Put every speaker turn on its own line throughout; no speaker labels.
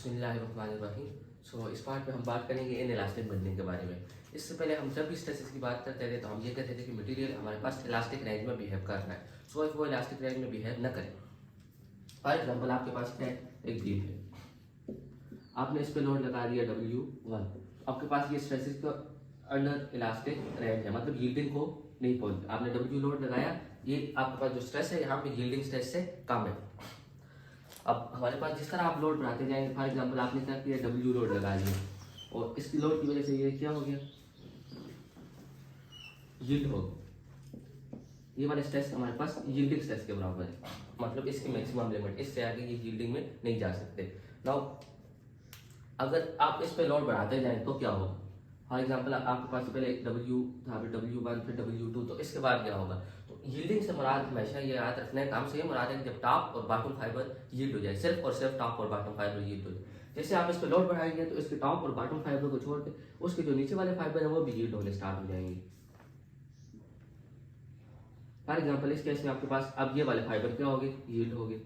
बिस्मिल्लाहिर्रहमानिर्रहीम। सो इस पार्ट में हम बात करेंगे इन इलास्टिक बंधने के बारे में। इससे पहले हम जब भी स्ट्रेसेस की बात करते थे तो हम ये कहते थे कि मटेरियल हमारे पास इलास्टिक रेंज में बिहेव कर रहा है। सो इफ वो इलास्टिक रेंज में बिहेव न करे, फॉर एग्जाम्पल आपके पास क्या है, एक बीम है, आपने इस पर लोड लगा दिया W1, आपके पास ये स्ट्रेसेस का अंडर इलास्टिक रेंज है, मतलब यील्डिंग को नहीं पहुंच, आपने W लोड लगाया, ये आपके पास जो स्ट्रेस है यहाँ पे यील्डिंग स्ट्रेस से कम है। अब हमारे पास जिस तरह आप लोड बढ़ाते जाएंगे, फॉर एग्जांपल आपने क्या किया, W लोड लगा दिया और इसकी लोड की वजह से ये क्या हो गया, यील्ड हो गया। ये वाला स्ट्रेस हमारे पास यील्डिंग स्ट्रेस के बराबर है, मतलब इसकी मैक्सिमम लिमिट, इससे आगे ये यील्डिंग में नहीं जा सकते। नाउ अगर आप इस पे लोड बढ़ाते जाएं तो क्या होगा, फॉर एग्जांपल आपके पास पहले W था, फिर W1, फिर W2, तो इसके बाद क्या होगा। तो यील्डिंग से मुराद हमेशा ये याद रखना है, काम से ये मुराद है कि जब टॉप और बॉटम फाइबर यील्ड हो जाए, सिर्फ और सिर्फ टॉप और बॉटम फाइबर यील्ड हो जाए। जैसे आप इस पर लोड बढ़ाएंगे तो इसके टॉप और बॉटम फाइबर को छोड़ के उसके जो नीचे वाले फाइबर है वो भी यील्ड होने स्टार्ट हो जाएंगे। फॉर एग्जाम्पल इस केस में आपके पास अब ये वाले फाइबर क्या हो गए, यील्ड हो गए।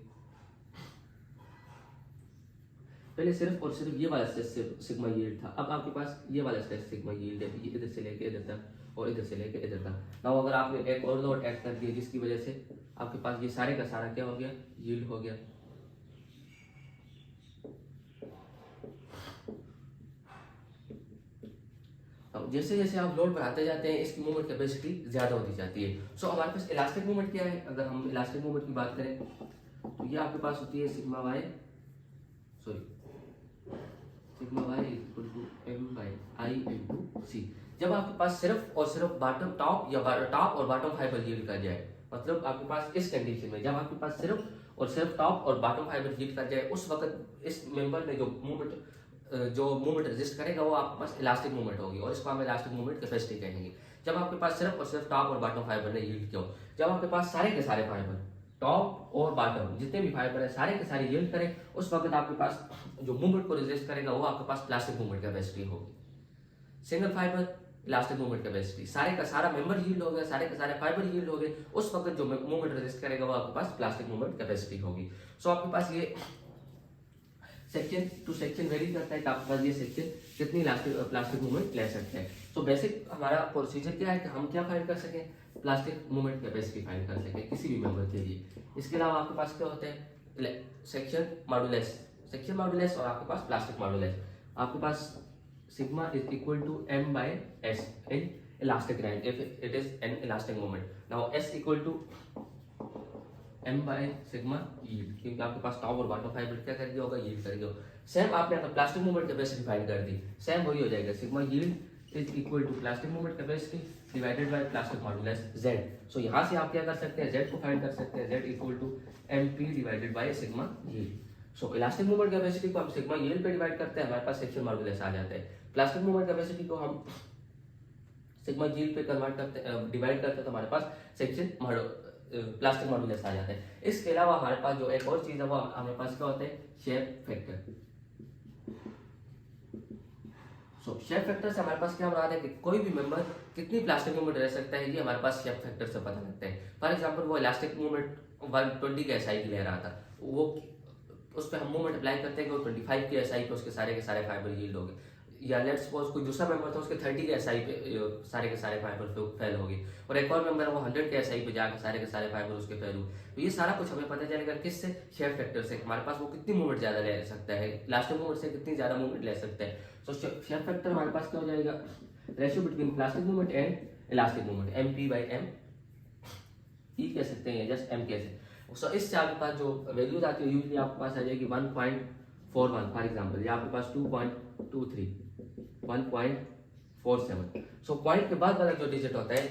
पहले सिर्फ और सिर्फ ये वाला स्ट्रेस सिग्मा यील्ड था, अब आपके पास ये वाला स्ट्रेस सिग्मा यील्ड है, ये इधर से लेके इधर तक और इधर से लेके इधर तक। नाउ अगर आपने एक और लोड ऐड कर दिया जिसकी वजह से आपके पास ये सारे का सारा क्या हो गया, यील्ड हो गया। अब जैसे जैसे आप लोड बढ़ाते जाते हैं इसकी मूवमेंट कैपेसिटी ज्यादा होती जाती है। सो हमारे पास इलास्टिक मूवमेंट क्या है, अगर हम इलास्टिक मूवमेंट की बात करें तो ये आपके पास होती है sigma y equal to M by I into C. जब आपके पास सिर्फ और सिर्फ बॉटम टॉप या टॉप और बॉटम फाइबर यील्ड कर जाए, मतलब आपके पास इस कंडीशन में जब आपके पास सिर्फ और सिर्फ टॉप और बॉटम फाइबर यील्ड कर जाए, उस वक्त इस मेंबर में जो मूवमेंट रेजिस्ट करेगा वो आपके पास इलास्टिक मूवमेंट होगी और इसको हम इलास्टिक मूवमेंट कैपेसिटी कहेंगे। जब आपके पास सिर्फ और सिर्फ टॉप और बॉटम फाइबर ने यील्ड किया, जब आपके पास सारे के सारे फाइबर टॉप और बॉटम जितने भी फाइबर है सारे के सारे यील्ड करें, उस वक्त आपके पास जो मूवमेंट को रेजिस्ट करेगा वो आपके पास प्लास्टिक मूवमेंट कैपेसिटी होगी। Single fibre elastic movement capacity, सारे का सारा मेंबर यील्ड हो गया, सारे के सारे फाइबर यील्ड हो गए, उस वक्त जो मूवमेंट रेजिस्ट करेगा वो आपके पास प्लास्टिक मूवमेंट कैपेसिटी होगी। सो आपके पास ये सेक्शन टू सेक्शन वेरी करता है कि आपके पास ये सेक्शन कितनी प्लास्टिक मूवमेंट ले सकते हैं। सो बेसिक हमारा प्रोसीजर क्या है कि हम क्या फाइंड कर सकें, प्लास्टिक मूवमेंट कैपेसिटी फाइंड कर सकें किसी भी मेंबर के लिए। इसके अलावा आपके पास क्या होते हैं, सेक्शन मॉडुलस और आपके पास प्लास्टिक मॉडुलस। आपके पास sigma is equal to m by s in elastic range if it is an elastic moment. Now s equal to m by sigma yield, क्योंकि आपके पास टॉप और बॉटम फाइबर क्या कर दिया होगा, यील्ड कर दिया होगा। सेम आपने अगर प्लास्टिक मूवमेंट कैपेसिटी फाइंड कर दी, सेम वही हो जाएगा, sigma yield is equal to plastic movement capacity divided by plastic modulus z। So यहाँ से आप क्या कर सकते हैं, z को फाइंड कर सकते हैं, z equal to mp divided by sigma yield. So elastic movement capacity को हम सिग्मा यील्ड पे डिवाइड करते हैं, हमारे पास सेक्शन मॉडुलस आ जाता है। प्लास्टिक मूवमेंट कैपेसिटी को हम सिग्मा यील्ड पे कन्वर्ट करते डिवाइड करते हैं तो हमारे पास सेक्शन प्लास्टिक मॉडुलस आ जाता है। इसके अलावा हमारे पास जो एक और चीज है वो हमारे पास क्या होता है, शेप फैक्टर। सो शेप फैक्टर से हमारे पास क्या मुराद है कि कोई भी मेंबर कितनी प्लास्टिक मूवमेंट रह सकता है, ये हमारे पास शेप फैक्टर से पता लगता है। फॉर एग्जांपल वो इलास्टिक मूवमेंट 120 के एसआई की ले रहा था, वो उस पर हम मूवमेंट अप्लाई करते हैं कि वो 25 के एसआई पे उसके सारे फाइबर यील्ड हो गए, या लेट्स सपोज कोई दूसरा मेंबर था उसके 30 के एसआई पे सारे के सारे फाइबर फेल हो गए, और एक और मेंबर है वो 100 के एसआई पे जाकर सारे के सारे फाइबर उसके फेल हुए। तो ये सारा कुछ हमें पता चलेगा किससे, शेप फैक्टर से, हमारे पास वो कितनी मूवमेंट ज्यादा ले सकता है, इलास्टिक मूवमेंट से कितनी ज्यादा मूवमेंट ले सकता है। सो शेप फैक्टर हमारे पास क्या हो जाएगा, ratio between plastic movement and elastic movement, MP by M, E कह सकते हैं, जस्ट M कह सकते हैं। सो इससे आपके पास जो वैल्यूज आती है यूजली आपके पास आ जाएगी 1.41 फॉर एग्जांपल, या आपके पास 2.23, 1.47। सो पॉइंट के बाद वाला जो डिजिट होता है,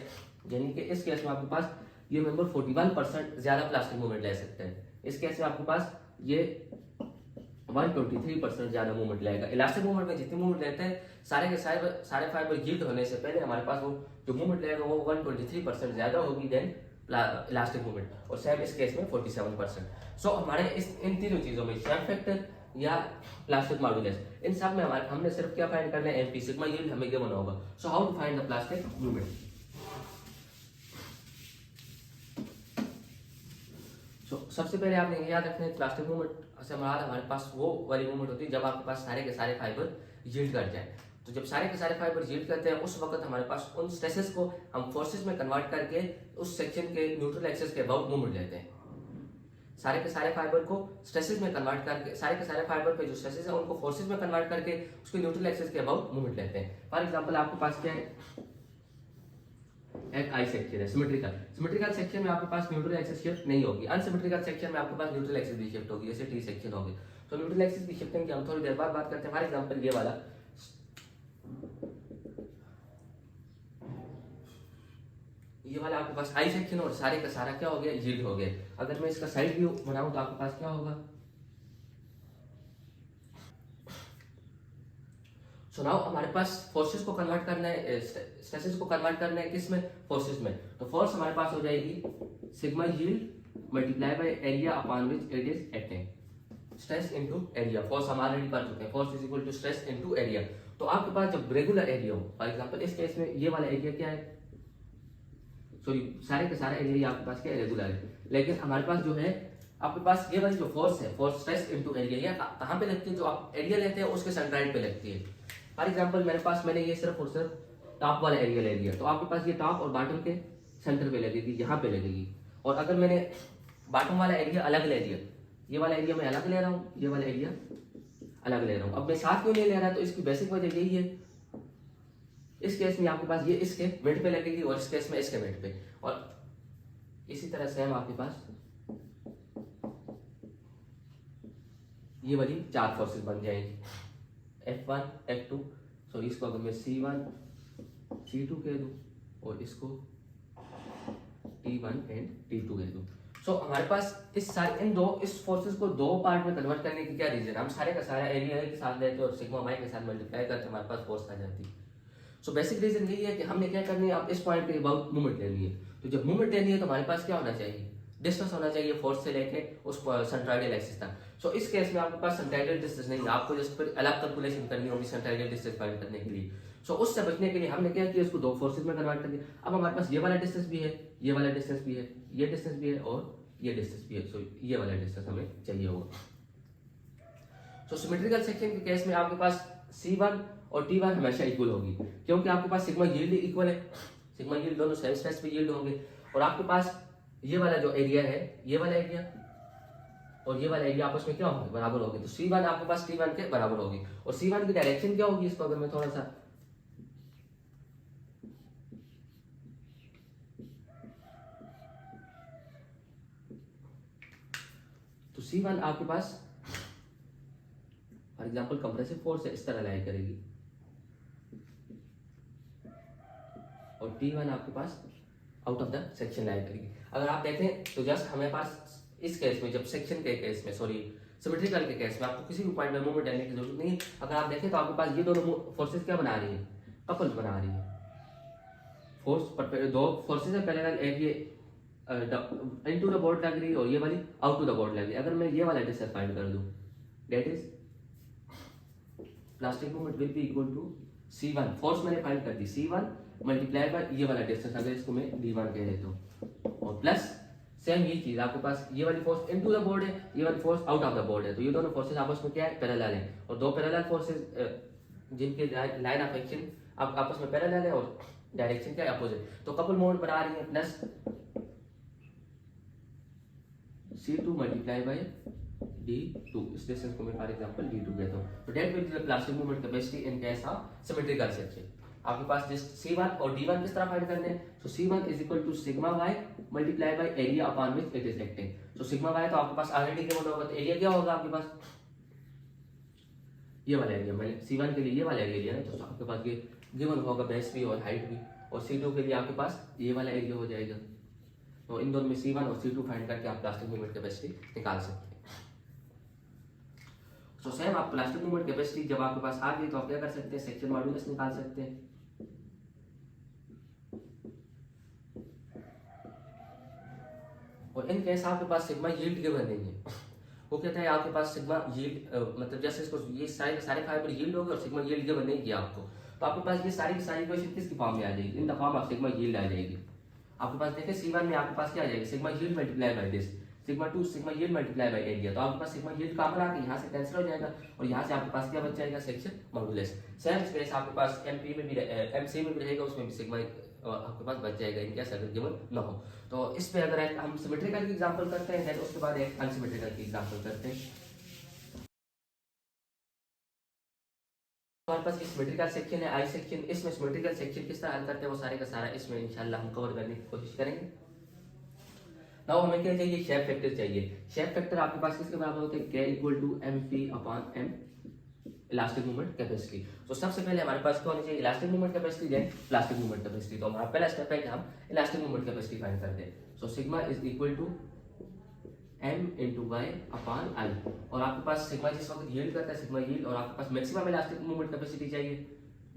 यानी कि इस केस में आपके पास ये मेंबर 41% ज्यादा प्लास्टिक मूवमेंट ले सकते हैं, इस केस में आपके पास ये 123% ज्यादा मूवमेंट लेगा। इलास्टिक मूवमेंट में जितनी मूवमेंट लेते हैं सारे के सारे फाइबर यील्ड होने से पहले हमारे पास वो जो मूवमेंट लेगा वो 123% ज्यादा होगी देन इलास्टिक मूवमेंट, और सेम इस केस में 47%। सो हमारे इन तीनों चीजों में शेप फैक्टर या प्लास्टिक मॉडुलस, इन सब में हमने सिर्फ क्या फाइंड करना है, MP सिग्मा यील्ड हमें गिवन होगा। So how to find the plastic movement. सबसे पहले आपने ये याद रखना है प्लास्टिक मूवमेंट से हमारा हमारे पास वो वाली मूवमेंट होती है जब आपके पास सारे के सारे फाइबर यील्ड कर जाए। तो जब सारे के सारे फाइबर यील्ड करते हैं उस वक्त हमारे पास उन स्ट्रेसेस को हम फोर्सेस में कन्वर्ट करके उस सेक्शन के न्यूट्रल एक्सिस के अबाउट मूवमेंट लेते हैं। सारे के सारे फाइबर को स्ट्रेसेस में कन्वर्ट करके सारे के सारे फाइबर पे जो स्ट्रेसेस है उनको फोर्सेस में कन्वर्ट करके उसके न्यूट्रल एक्सिस के अबाउट मूवमेंट लेते हैं। फॉर एग्जांपल आपके पास क्या है, एक आई सेक्शन है सिमेट्रिकल सेक्शन में आपके पास न्यूट्रल एक्सिस शिफ्ट नहीं होगी। अनसिमेट्रिकल सेक्शन में आपके पास न्यूट्रल एक्सिस भी शिफ्ट होगी, जैसे टी सेक्शन होगी। तो न्यूट्रल एक्सिस की शिफ्टिंग की हम थोड़ी देर बाद बात करते हैं। फॉर एग्जांपल ये वाला आपके पास आई सेक्शन और सारे का सारा क्या हो गया, यील्ड हो गया। अगर मैं इसका साइड व्यू बनाऊं तो आपके पास क्या होगा, सो नाउ हमारे पास फोर्सेस को कन्वर्ट करना है, स्ट्रेसेस को कन्वर्ट करना है किस में, फोर्सेस में। तो फोर्स हमारे पास हो जाएगी sigma yield multiply by area upon which it is acting. Stress into area, force हम ऑलरेडी पढ़ चुके हैं, force is equal to stress into area. तो आपके पास जब रेगुलर एरिया हो, फॉर एग्जांपल इस केस में ये वाला एरिया क्या है, सॉरी सारे का सारा एरिया आपके पास क्या है, रेगुलर है। लेकिन हमारे पास जो है आपके पास ये वाली जो फोर्स है, फोर्स स्ट्रेस इनटू एरिया, कहाँ पे लगती है, जो आप एरिया लेते हैं उसके सेंट्राइड पे लगती है। फॉर एग्जांपल मैंने ये सिर्फ और सिर्फ टॉप वाला एरिया ले लिया, तो आपके पास ये टॉप और बॉटम के सेंटर पे लगेगी, यहाँ पे लगेगी। और अगर मैंने बॉटम वाला एरिया अलग ले लिया, ये वाला एरिया मैं अलग ले रहा हूँ, ये वाला एरिया अलग ले रहा हूँ। अब मैं साथ क्यों नहीं ले रहा, तो इसकी बेसिक वजह यही है, इस केस में आपके पास ये इसके मिड पे लगेगी और इस केस में इसके मिड पे। और इसी तरह सेम आपके पास ये वाली चार फोर्सेस बन जाएंगी, F1 F2, सो इसको अगर मैं C1 C2 कह दूं और इसको T1 एंड T2 कह दूं। सो हमारे पास इस फोर्सेस को दो पार्ट में कन्वर्ट करने की क्या रीजन, हम सारे का सारा एरिया के साथ लेते हैं और सिग्मा वाई के साथ मल्टीप्लाई करते हमारे पास फोर्स आ जाती है। सो बेसिक रीजन यही है कि हमने क्या करनी है, आप इस पॉइंट पे अबाउट मूवमेंट लेनी है। तो जब मूवमेंट लेनी है तो हमारे पास क्या होना चाहिए, डिस्टेंस होना चाहिए फोर्स से लेके उस सेंट्राइडल एक्सिस तक। सो इस केस में आपके पास सेंट्राइडल डिस्टेंस नहीं है, आपको जस्ट फिर अलग कैलकुलेशन करनी होगी सेंट्राइडल डिस्टेंस फाइंड करने के लिए। सो उससे बचने के लिए हमने क्या किया, इसको दो फोर्सेस में कन्वर्ट कर दिया। अब हमारे पास ये वाला डिस्टेंस भी है, ये वाला डिस्टेंस भी है, ये डिस्टेंस भी है और ये डिस्टेंस भी है। सो ये वाला डिस्टेंस हमें चाहिए होगा। सो सिमेट्रिकल सेक्शन के केस में आपके पास C1 और T1 हमेशा इक्वल होगी, क्योंकि आपके पास सिग्मा यील्ड इक्वल है, सिग्मा यील्ड दोनों सेम स्ट्रेस पे यील्ड होंगे। और आपके पास ये वाला जो एरिया है, ये वाला एरिया और ये वाला एरिया आपस में क्या होंगे, बराबर होंगे। तो C1 आपके पास T1 के बराबर होगी। और C1 की डायरेक्शन क्या होगी, इसको अगर मैं थोड़ा सा तो C1 आपके पास फॉर एग्जांपल कंप्रेसिव फोर्स है, इस तरह लाई करेगी। और T1 आपके पास out of the section lie करेगी। अगर आप देखें तो जस्ट हमें पास इस केस में, जब सेक्शन के केस में, सॉरी सिमेट्रिकल के केस में आपको किसी भी पॉइंट में मूवमेंट लेने की जरूरत नहीं है। अगर आप देखें तो आपके पास ये दोनों फोर्सेस क्या बना रही है, कपल्स बना रही है। दो फोर्सेस है पैरेलल, एक ये इनटू द बोर्ड लग रही है और ये वाली आउट टू द बोर्ड लग रही है। अगर मैं ये वाला डिस्टेंस फाइंड कर दूं, that is plastic movement will be equal to C1, force मैंने फाइंड कर दी C1 मल्टीप्लाई बाय ये वाला डिस्टेंस, अगर इसको मैं D1 कह देता हूं, और प्लस सेम यही चीज आपके पास ये वाली फोर्स इनटू द बोर्ड है, ये वाली force out of the board है। तो ये दोनों फोर्सेस आपस में क्या है, पैरेलल है। और दो पैरेलल फोर्सेस जिनके लाइन ऑफ एक्शन आपस में पैरेलल है और डायरेक्शन क्या है, अपोजिट, तो कपल मोमेंट बना रही है। Plus C2 multiply by D2, इस डिस्टेंस को मैं फॉर एग्जांपल D2 कहता हूं। तो that will be the plastic movement capacity in case of symmetrical section. आपके पास जस्ट C1 और D1 किस तरह फाइंड करने हैं, so C1 is equal to sigma y multiply by area upon which it is acting. So sigma y तो आपके पास already given होगा, तो एरिया क्या होगा आपके पास, ये वाला एरिया, मैंने C1 के लिए ये वाला एरिया लिया ना, तो आपके पास ये गिवन होगा, बेस भी और हाइट भी। और C2 के लिए आपके पास ये वाला एरिया हो जाएगा। तो इन दोनों में C1 और C2 फाइंड करके आप प्लास्टिक मूवमेंट कैपेसिटी निकाल सकते हैं। सो सेम आप प्लास्टिक मूवमेंट कैपेसिटी जब आपके पास आ गई तो आप क्या कर सकते हैं, सेक्शन मॉड्यूलस निकाल सकते हैं। और इन केस आपके पास सिग्मा यील्ड गिवन नहीं है, वो कहता है आपके पास सिग्मा यील्ड मतलब जैसे इसको ये सारे फाइबर यील्ड हो गए और सिग्मा यील्ड गिवन नहीं किया आपको, तो आपके पास ये सारी की सारी इक्वेशन किसकी फॉर्म में आ जाएगी, in the form of sigma yield आ जाएगी। आपके पास देखिए C1 में आपके पास क्या आ जाएगा, sigma yield multiply by this, sigma 2 sigma yield multiply by area, तो आपके पास सिग्मा यील्ड कॉमन आके यहाँ से कैंसिल हो जाएगा और यहाँ से आपके पास क्या बच जाएगा, सेक्शन मॉडुलस। सेम स्पेस आपके पास एमपी में भी एमसी में भी रहेगा, उसमें भी सिग्मा आपके पास बच जाएगा इनके अगर गिवन ना हो। तो इस पे अगर हम सिमेट्रिकल की एग्जांपल करते हैं, देन उसके बाद एक अनसिमेट्रिकल की एग्जांपल करते हैं। हमारे पास सिमेट्रिकल सेक्शन है आई सेक्शन, इसमें सिमेट्रिकल सेक्शन किस तरह हल करते हैं वो सारे का सारा इसमें इंशाल्लाह हम कवर करने की कोशिश करेंगे। नाउ हमें क्या चाहिए, शेप फैक्टर चाहिए। शेप फैक्टर आपके पास किसके बराबर होते हैं, k equal to mp upon m elastic movement capacity. तो सबसे पहले हमारे पास क्या होनी चाहिए, elastic movement capacity then plastic movement capacity. तो हमारा पहला स्टेप है कि हम इलास्टिक मूवमेंट कैपेसिटी फाइंड करते हैं। So sigma is equal to m into Y upon I, और आपके पास सिग्मा जिस वक्त यील्ड करता है सिग्मा यील्ड, और आपके पास मैक्सिमम इलास्टिक मूवमेंट कैपेसिटी चाहिए,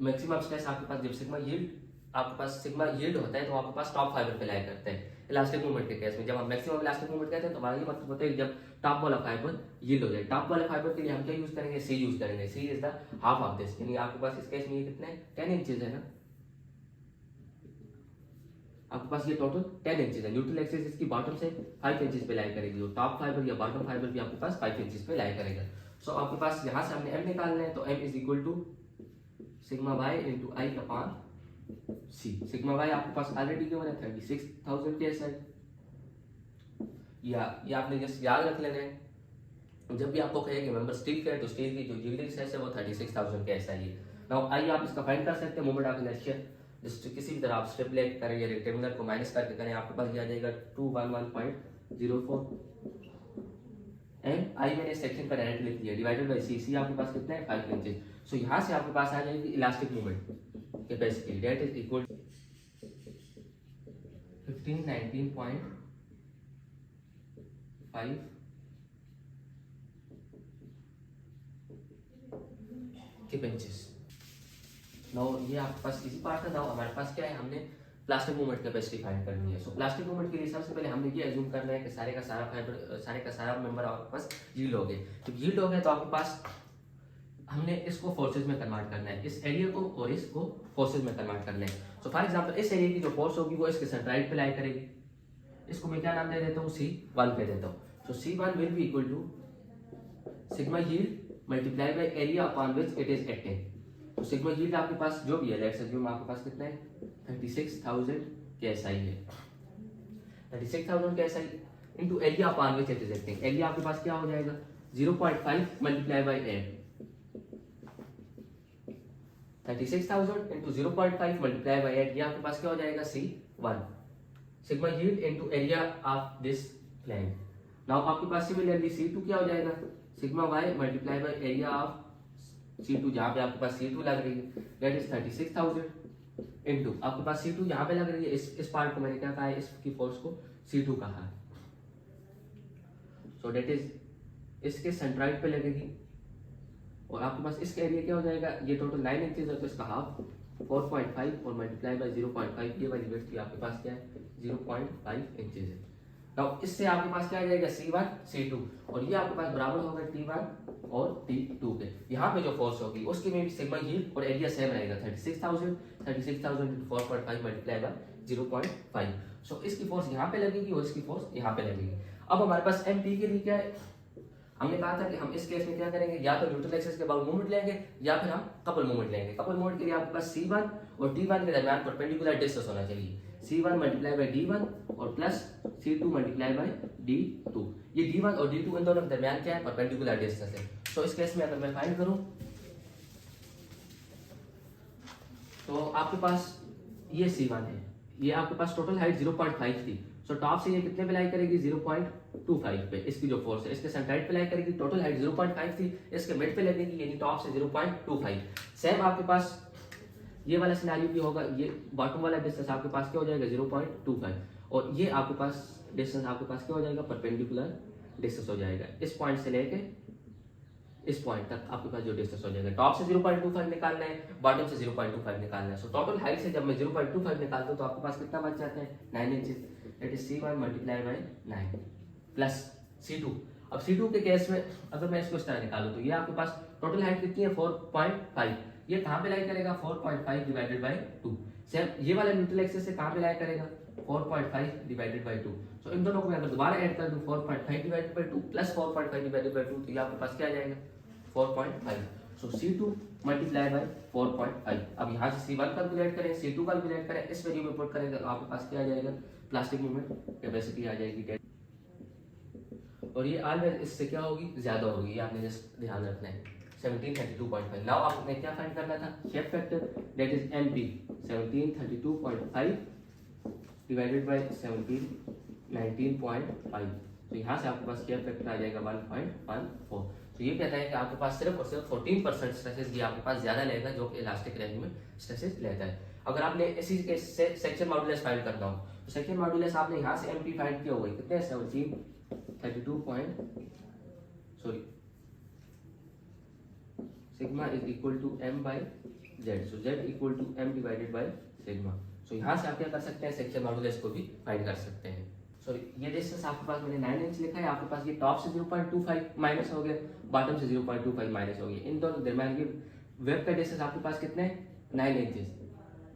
मैक्सिमम स्ट्रेस आपके पास जब सिग्मा यील्ड आपके पास सिग्मा यील्ड होता है तो आपके पास टॉप फाइबर पे लाई करते हैं इलास्टिक मूवमेंट के केस में। जब हम मैक्सिमम इलास्टिक मूवमेंट कहते हैं तो हमारा ये मतलब होता है जब टॉप वाला फाइबर यील्ड हो जाए। टॉप वाले फाइबर के लिए हम क्या यूज करेंगे, सी यूज करेंगे। C is the half of this, यानी आपके पास इस केस में ये कितने 10 इंचेस है ना, आपके पास ये टोटल 10 इंचेस है। न्यूट्रल एक्सिस इसकी बॉटम से 5 इंचेस पे लाई करेगी और टॉप फाइबर या बॉटम फाइबर भी आपके पास 5 इंचेस पे लाई करेगा। सो आपके पास यहाँ से हमने m निकालना है, तो m is equal to sigma y into I upon C. Sigma y आपके पास ऑलरेडी गिवन है 36,000 के ऐसा, या ये आपने जस्ट याद रख लेना है। जब भी आपको कहेंगे मेंबर स्टील का है तो स्टील की जो यील्डिंग स्ट्रेस है वो 36,000 के ऐसा ही है। नाउ आइए आप इसका फाइंड कर सकते हैं मोमेंट ऑफ इनर्शिया। जस्ट किसी भी तरह आप स्ट्रिप लेट करें या रेक्टेंगुलर को माइनस करके करें, आपके पास ये आ जाएगा 211.04 एंड आई मैंने सेक्शन का डायरेक्ट लिख दिया डिवाइडेड बाय सी। सी आपके पास कितना है 5 इंचेस। सो यहाँ से आपके पास आ जाएगी elastic movement capacity that is equal 1519.5 inches. Now ये आपके पास इजी पार्ट है। नाउ हमारे पास क्या है, हमने प्लास्टिक मूवमेंट कैपेसिटी फाइंड करनी है। सो प्लास्टिक मूवमेंट के लिए सबसे पहले हमने ये अज्यूम करना है कि सारे का सारा फाइबर सारे का सारा मेंबर आपके पास यील्ड हो गए। तो यील्ड हो गए तो आपके पास हमने इसको फोर्सेज में कन्वर्ट करना है, इस एरिया को और इसको फोर्सेज में कन्वर्ट करना है। सो फॉर एग्जांपल इस एरिया की जो फोर्स होगी वो इसके सेंट्राइड पे लाई करेगी। इसको मैं क्या नाम दे देता हूँ, C1 पे देता हूँ। So C1 will be equal to sigma yield multiply by area upon which it is acting. तो सिग्मा यील्ड आपके पास जो भी है, लेट्स अज्यूम आपके पास कितना है 36,000 KSI है, 36,000 KSI into area upon which it is acting. Area आपके पास क्या हो जाएगा 0.5 multiply by 8, 36,000 into 0.5 multiply by 8, ये आपके पास क्या हो जाएगा C1 sigma yield into area of this plane. Now आपके पास सिमिलरली C2 क्या हो जाएगा sigma y multiply by area of C2, जहां पे आपके पास C2 लग रही है दैट इज 36,000 इनटू आपके पास C2 यहां पे लग रही है, इस पार्ट को मैंने क्या कहा है, इसकी फोर्स को C2 कहा है। सो दैट इज इसके सेंट्राइड पे लगेगी और आपके पास इसका एरिया क्या हो जाएगा, ये टोटल 9 इंचेस है तो इसका हाफ 4.5 और मल्टीप्लाई बाय 0.5, ये वाली वेट आपके पास क्या है 0.5 इंचेस है। नाउ इससे आपके पास क्या आ जाएगा C1 C2 और ये आपके पास बराबर होगा T1 और T2 के। यहाँ पे जो फोर्स होगी उसके में भी सिग्मा यील्ड और एरिया सेम रहेगा 36,000 into 4.5 मल्टीप्लाई बाय 0.5। सो इसकी फोर्स यहाँ पे लगेगी और इसकी फोर्स यहाँ पे लगेगी। अब हमारे पास MP के लिए क्या है, हमने कहा था कि हम इस केस में क्या करेंगे, या तो न्यूट्रल एक्सिस के बाद मूवमेंट लेंगे या फिर हम कपल मूवमेंट लेंगे। कपल मूवमेंट के लिए आपके पास C1 और T1 के दरमियान परपेंडिकुलर डिस्टेंस होना चाहिए, C1 मल्टीप्लाई बाय D1 और plus C2 multiply by D2। ये D1 और D2 इन दोनों के दरमियान क्या है, परपेंडिकुलर डिस्टेंस है। तो इस केस में अगर मैं फाइंड करूं तो आपके पास ये C1 है, ये आपके पास टोटल हाइट 0.5 थी। सो टॉप से ये कितने पे लाई करेगी 0.25 पे, इसकी जो फोर्स है इसके सेंट्राइड पे लाई करेगी, टोटल हाइट 0.5 थी, इसके मिड पे लगेगी यानी टॉप से 0.25। सेम आपके पास ये वाला सिनेरियो भी होगा, ये बॉटम वाला डिस्टेंस आपके पास क्या हो जाएगा 0.25 और ये आपके पास डिस्टेंस आपके पास क्या हो जाएगा परपेंडिकुलर डिस्टेंस हो जाएगा। इस पॉइंट से लेके इस पॉइंट तक आपके पास जो डिस्टेंस हो जाएगा, टॉप से 0.25 निकालना है, बॉटम से 0.25 निकालना है। सो टोटल हाइट से जब मैं 0.25 निकालता हूं तो आपके पास कितना बच जाता है 9 inches, that is C1 multiply by 9 plus C2। अब C2 के केस में अगर मैं इसको इस तरह निकालूं तो ये आपके पास टोटल हाइट कितनी है 4.5, ये कहां पे लाई करेगा 4.5 डिवाइडेड बाय 2। सेम ये वाला न्यूट्रल एक्सिस से कहां पे लाई करेगा 4.5 डिवाइडेड बाय 2। तो इन दोनों को मैं अगर दोबारा ऐड कर दूं 4.5 divided by 2 plus 4.5 divided by 2 तो ये आपके पास क्या आ जाएगा 4.5। सो C2 मल्टीप्लाई बाई 4.5। अब यहाँ से C1 कैलकुलेट करें, C2 कैलकुलेट करें, इस वैल्यू में पुट करें तो आपके पास क्या आ जाएगा प्लास्टिक मूवमेंट कैपेसिटी आ जाएगी 10। और ये ऑलवेज इससे क्या होगी ज्यादा होगी, ये आपने जस्ट ध्यान रखना है 1732.5। नाउ आपने क्या फाइंड करना था shape factor that is MP 1732.5 divided by 1719.5। तो यहाँ से आपके पास शेप फैक्टर आ जाएगा 1.14। तो ये कहता है कि आपके पास सिर्फ और सिर्फ 14% स्ट्रेसेस ये आपके पास ज्यादा लेगा जो कि इलास्टिक रैंक में स्ट्रेसेस लेता है। अगर आपने इसी के सेक्शन मॉडुलस फाइंड करना हो तो सेक्शन मॉडुलस आपने यहाँ से MP फाइंड किया हुआ है कितने 1732 sigma is equal to M by Z। So Z equal to M divided by sigma. So यहाँ से आप क्या कर सकते हैं सेक्शन मॉडुलस को भी फाइंड कर सकते हैं। सो ये डिस्टेंस आपके पास मैंने 9 इंच लिखा है, आपके पास ये टॉप से 0.25 माइनस हो गया, बॉटम से 0.25 माइनस हो गया। इन दोनों दरम्यान के वेब का डिस्टेंस आपके पास कितने 9 इंचेस।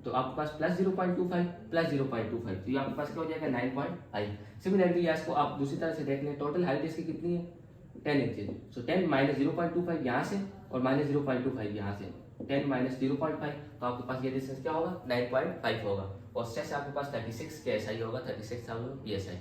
तो आपके पास प्लस 0.25 प्लस 0.25 तो ये आपके पास क्या हो जाएगा 9.5। सिमिलरली इसको आप दूसरी तरह से देख लें, टोटल हाइट इसकी कितनी है 10 इंचेस। सो 10 माइनस 0.25 यहाँ से और माइनस 0.25 यहाँ से 10 माइनस 0.5 तो आपके पास ये डिस्टेंस क्या होगा 9.5 होगा। और स्ट्रेस आपके पास 36 KSI होगा, 36,000 PSI।